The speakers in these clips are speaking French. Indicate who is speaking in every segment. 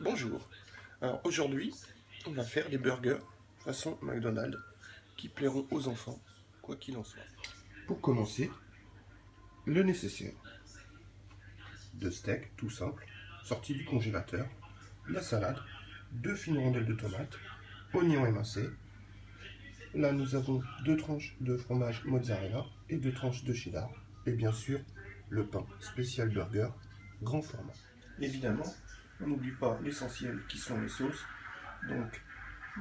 Speaker 1: Bonjour, alors aujourd'hui on va faire des burgers façon McDonald's qui plairont aux enfants, quoi qu'il en soit. Pour commencer, le nécessaire. 2 steaks, tout simple, sortis du congélateur, la salade, 2 fines rondelles de tomates, oignons émincés. Là nous avons 2 tranches de fromage mozzarella et 2 tranches de cheddar. Et bien sûr, le pain spécial burger, grand format. Évidemment, on n'oublie pas l'essentiel qui sont les sauces. Donc,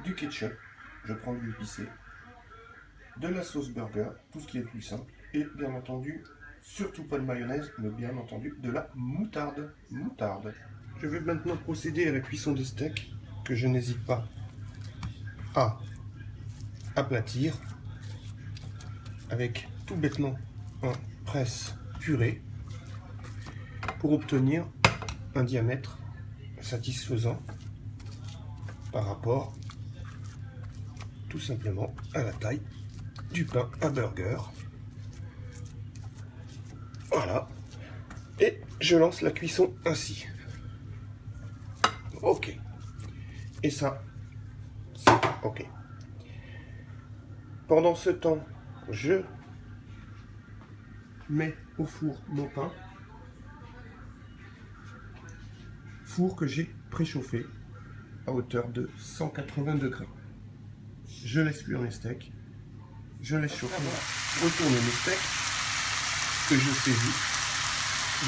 Speaker 1: du ketchup, je prends du épicé, de la sauce burger, tout ce qui est plus simple, et bien entendu, surtout pas de mayonnaise, mais bien entendu de la moutarde. Je vais maintenant procéder à la cuisson des steaks, que je n'hésite pas à aplatir avec tout bêtement un presse purée pour obtenir un diamètre satisfaisant par rapport tout simplement à la taille du pain à burger. Voilà. Et je lance la cuisson ainsi. Ok. Et ça, c'est ok. Pendant ce temps, je mets au four mon pain. Four que j'ai préchauffé à hauteur de 180 degrés. Je laisse cuire mes steaks. Je laisse chauffer. Retourne mes steaks que je saisis.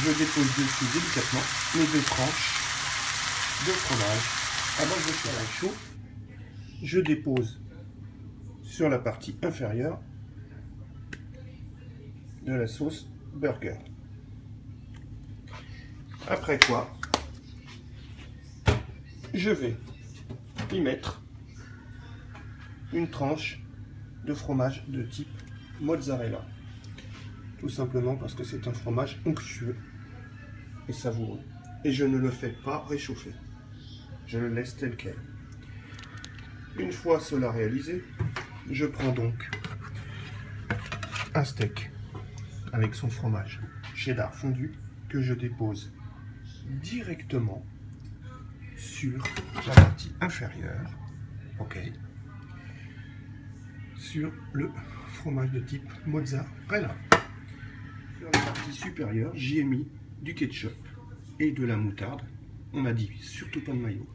Speaker 1: Je dépose dessus délicatement mes 2 tranches de fromage à base de cheddar chaud. Je dépose sur la partie inférieure de la sauce burger. Après quoi, je vais y mettre une tranche de fromage de type mozzarella. Tout simplement parce que c'est un fromage onctueux et savoureux. Et je ne le fais pas réchauffer. Je le laisse tel quel. Une fois cela réalisé, je prends donc un steak avec son fromage cheddar fondu que je dépose directement sur la partie inférieure, ok, sur le fromage de type mozzarella. Sur la partie supérieure, j'y ai mis du ketchup et de la moutarde. On m'a dit surtout pas de mayo.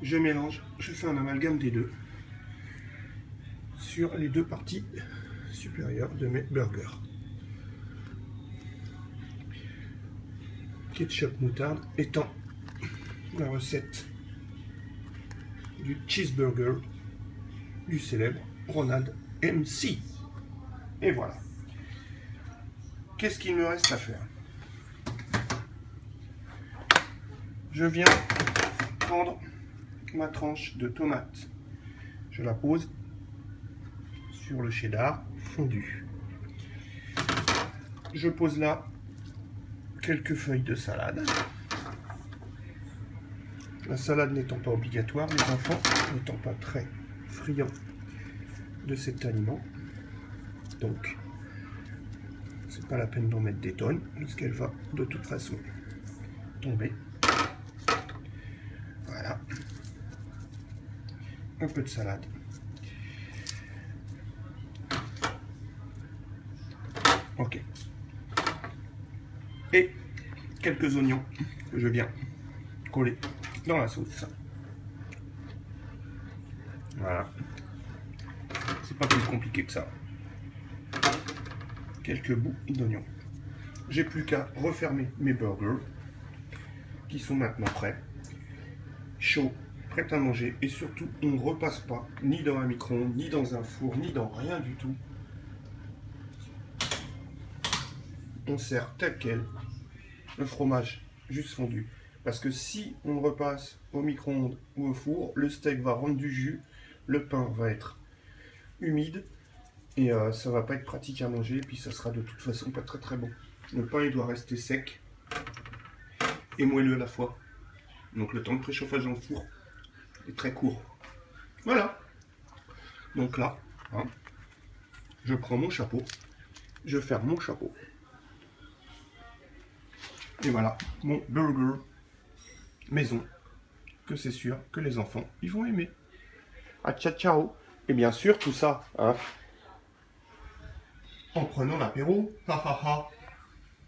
Speaker 1: Je mélange, je fais un amalgame des deux sur les 2 parties supérieures de mes burgers. Ketchup moutarde étant la recette du cheeseburger du célèbre Ronald MC. Et voilà. Qu'est-ce qu'il me reste à faire? Je viens prendre ma tranche de tomate. Je la pose sur le cheddar fondu. Je pose là quelques feuilles de salade. La salade n'étant pas obligatoire, les enfants n'étant pas très friands de cet aliment. Donc, c'est pas la peine d'en mettre des tonnes, puisqu'elle va de toute façon tomber. Voilà. Un peu de salade. Ok. Et quelques oignons que je viens coller dans la sauce. Voilà. C'est pas plus compliqué que ça. Quelques bouts d'oignons. J'ai plus qu'à refermer mes burgers qui sont maintenant prêts. Chauds, prêts à manger. Et surtout, on ne repasse pas ni dans un micro-ondes, ni dans un four, ni dans rien du tout. On sert tel quel le fromage juste fondu. Parce que si on repasse au micro-ondes ou au four, le steak va rendre du jus, le pain va être humide et ça va pas être pratique à manger. Et puis ça sera de toute façon pas très bon. Le pain il doit rester sec et moelleux à la fois. Donc le temps de préchauffage dans le four est très court. Voilà. Donc là, hein, je prends mon chapeau, je ferme mon chapeau. Et voilà, mon burger maison que c'est sûr que les enfants, ils vont aimer. Ah, ciao, ciao. Et bien sûr, tout ça, hein, en prenant l'apéro. Ha ha ha.